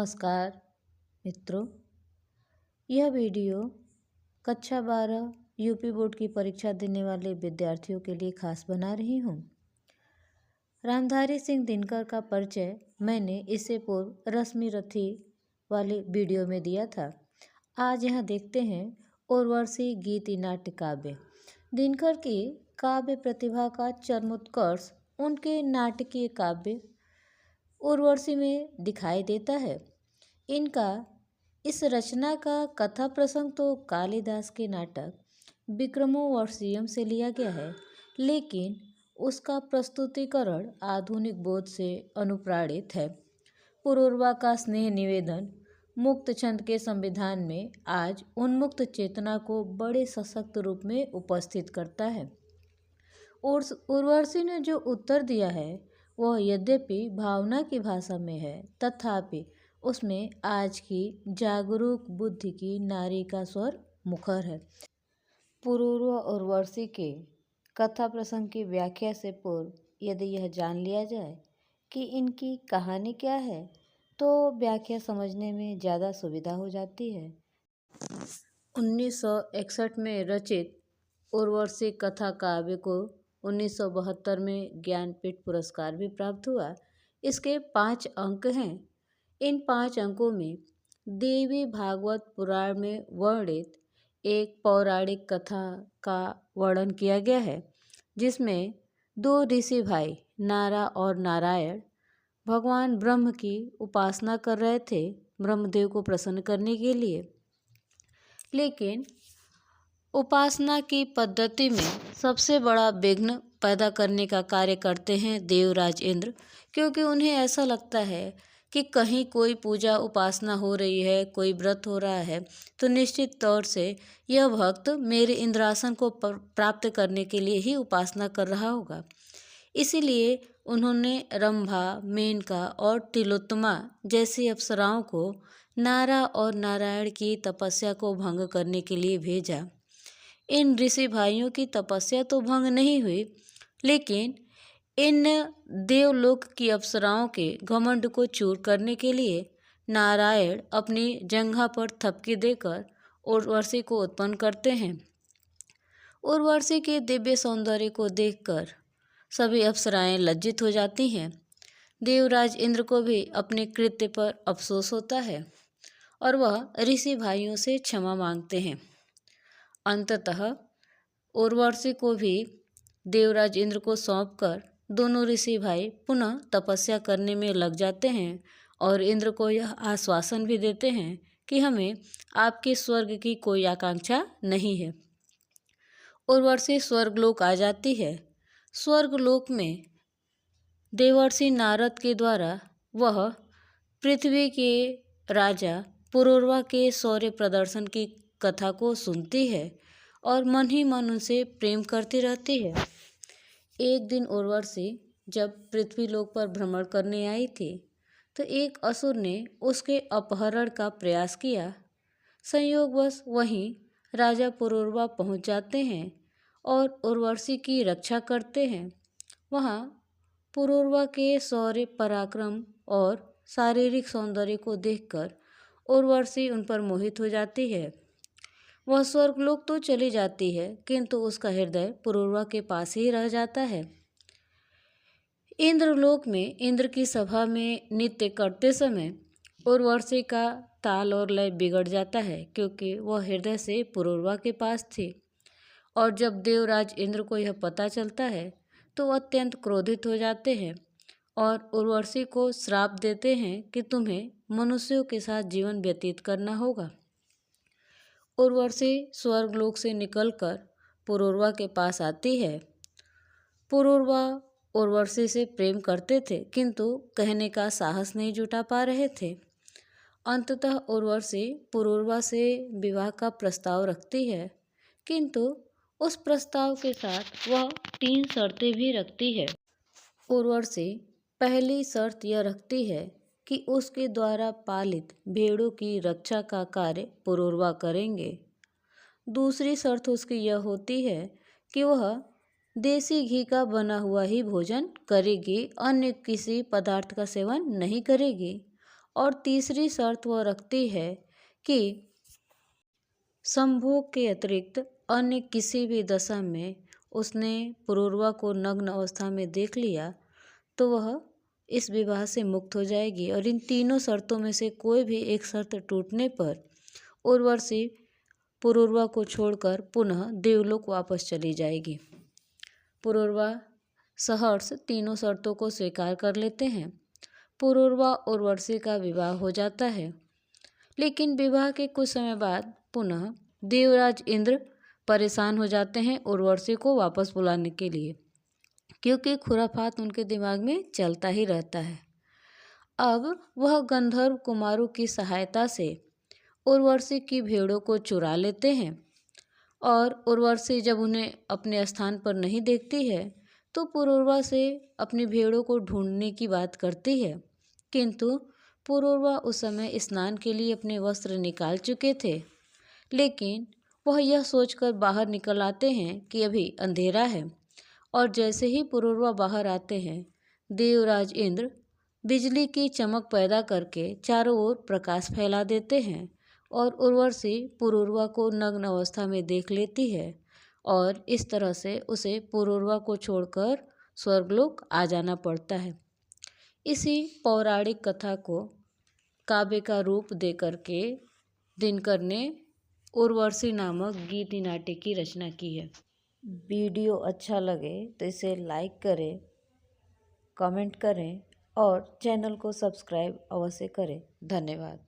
नमस्कार मित्रों, यह वीडियो कक्षा 12 यूपी बोर्ड की परीक्षा देने वाले विद्यार्थियों के लिए खास बना रही हूँ। रामधारी सिंह दिनकर का परिचय मैंने इससे पूर्व रश्मि रथी वाले वीडियो में दिया था। आज यहाँ देखते हैं उर्वशी गीति नाट्य काव्य। दिनकर की काव्य प्रतिभा का चरमोत्कर्ष उनके नाटकीय काव्य उर्वशी में दिखाई देता है। इनका इस रचना का कथा प्रसंग तो कालिदास के नाटक विक्रमोर्वशीयम से लिया गया है, लेकिन उसका प्रस्तुतिकरण आधुनिक बोध से अनुप्राणित है। पुरूरवा का स्नेह निवेदन मुक्त छंद के संविधान में आज उन्मुक्त चेतना को बड़े सशक्त रूप में उपस्थित करता है। उर्वशी ने जो उत्तर दिया है वह यद्यपि भावना की भाषा में है, तथापि उसमें आज की जागरूक बुद्धि की नारी का स्वर मुखर है। पुरूरवा उर्वशी के कथा प्रसंग की व्याख्या से पूर्व यदि यह जान लिया जाए कि इनकी कहानी क्या है, तो व्याख्या समझने में ज़्यादा सुविधा हो जाती है। 1961 में रचित उर्वशी कथा काव्य को 1972 में ज्ञानपीठ पुरस्कार भी प्राप्त हुआ। इसके 5 अंक हैं। इन 5 अंकों में देवी भागवत पुराण में वर्णित एक पौराणिक कथा का वर्णन किया गया है, जिसमें 2 ऋषि भाई नारा और नारायण भगवान ब्रह्म की उपासना कर रहे थे, ब्रह्मदेव को प्रसन्न करने के लिए। लेकिन उपासना की पद्धति में सबसे बड़ा विघ्न पैदा करने का कार्य करते हैं देवराज इंद्र, क्योंकि उन्हें ऐसा लगता है कि कहीं कोई पूजा उपासना हो रही है, कोई व्रत हो रहा है, तो निश्चित तौर से यह भक्त मेरे इंद्रासन को प्राप्त करने के लिए ही उपासना कर रहा होगा। इसीलिए उन्होंने रंभा, मेनका और तिलोत्तमा जैसी अप्सराओं को नारा और नारायण की तपस्या को भंग करने के लिए भेजा। इन ऋषि भाइयों की तपस्या तो भंग नहीं हुई, लेकिन इन देवलोक की अप्सराओं के घमंड को चूर करने के लिए नारायण अपनी जंघा पर थपकी देकर उर्वशी को उत्पन्न करते हैं। उर्वशी के दिव्य सौंदर्य को देखकर सभी अप्सराएं लज्जित हो जाती हैं। देवराज इंद्र को भी अपने कृत्य पर अफसोस होता है और वह ऋषि भाइयों से क्षमा मांगते हैं। अंततः उर्वशी को भी देवराज इंद्र को सौंपकर दोनों ऋषि भाई पुनः तपस्या करने में लग जाते हैं और इंद्र को यह आश्वासन भी देते हैं कि हमें आपके स्वर्ग की कोई आकांक्षा नहीं है। उर्वशी स्वर्गलोक आ जाती है। स्वर्गलोक में देवर्षि नारद के द्वारा वह पृथ्वी के राजा पुरूरवा के शौर्य प्रदर्शन की कथा को सुनती है और मन ही मन उनसे प्रेम करती रहती है। एक दिन उर्वशी जब पृथ्वीलोक पर भ्रमण करने आई थी, तो एक असुर ने उसके अपहरण का प्रयास किया। संयोगवश वहीं राजा पुरूरवा पहुंच जाते हैं और उर्वशी की रक्षा करते हैं। वहाँ पुरूरवा के शौर्य, पराक्रम और शारीरिक सौंदर्य को देखकर उर्वशी उन पर मोहित हो जाती है। वह स्वर्गलोक तो चली जाती है, किंतु उसका हृदय पुरूरवा के पास ही रह जाता है। इंद्रलोक में इंद्र की सभा में नृत्य करते समय उर्वशी का ताल और लय बिगड़ जाता है, क्योंकि वह हृदय से पुरूरवा के पास थी। और जब देवराज इंद्र को यह पता चलता है तो वह अत्यंत क्रोधित हो जाते हैं और उर्वशी को श्राप देते हैं कि तुम्हें मनुष्यों के साथ जीवन व्यतीत करना होगा। उर्वशी स्वर्गलोक से निकलकर पुरूरवा के पास आती है। पुरूरवा उर्वशी से प्रेम करते थे, किंतु कहने का साहस नहीं जुटा पा रहे थे। अंततः उर्वशी पुरूरवा से विवाह का प्रस्ताव रखती है, किंतु उस प्रस्ताव के साथ वह 3 शर्तें भी रखती है। उर्वशी पहली शर्त यह रखती है कि उसके द्वारा पालित भेड़ों की रक्षा का कार्य पुरूरवा करेंगे। दूसरी शर्त उसकी यह होती है कि वह देसी घी का बना हुआ ही भोजन करेगी, अन्य किसी पदार्थ का सेवन नहीं करेगी। और तीसरी शर्त वह रखती है कि संभोग के अतिरिक्त अन्य किसी भी दशा में उसने पुरूरवा को नग्न अवस्था में देख लिया तो वह इस विवाह से मुक्त हो जाएगी। और इन तीनों शर्तों में से कोई भी एक शर्त टूटने पर उर्वशी पुरूरवा को छोड़कर पुनः देवलोक वापस चली जाएगी। पुरूरवा सहर्ष तीनों शर्तों को स्वीकार कर लेते हैं। पुरूरवा और उर्वशी का विवाह हो जाता है। लेकिन विवाह के कुछ समय बाद पुनः देवराज इंद्र परेशान हो जाते हैं उर्वशी को वापस बुलाने के लिए, क्योंकि खुराफात उनके दिमाग में चलता ही रहता है। अब वह गंधर्व कुमारों की सहायता से उर्वशी की भेड़ों को चुरा लेते हैं और उर्वशी जब उन्हें अपने स्थान पर नहीं देखती है तो पुरूरवा से अपनी भेड़ों को ढूंढने की बात करती है। किंतु पुरूरवा उस समय स्नान के लिए अपने वस्त्र निकाल चुके थे, लेकिन वह यह सोचकर बाहर निकल आते हैं कि अभी अंधेरा है। और जैसे ही पुरूरवा बाहर आते हैं, देवराज इंद्र बिजली की चमक पैदा करके चारों ओर प्रकाश फैला देते हैं और उर्वशी पुरूरवा को नग्न अवस्था में देख लेती है और इस तरह से उसे पुरूरवा को छोड़कर स्वर्गलोक आ जाना पड़ता है। इसी पौराणिक कथा को काव्य का रूप देकर के दिनकर ने उर्वशी नामक गीति नाट्य की रचना की है। वीडियो अच्छा लगे तो इसे लाइक करें, कमेंट करें और चैनल को सब्सक्राइब अवश्य करें। धन्यवाद।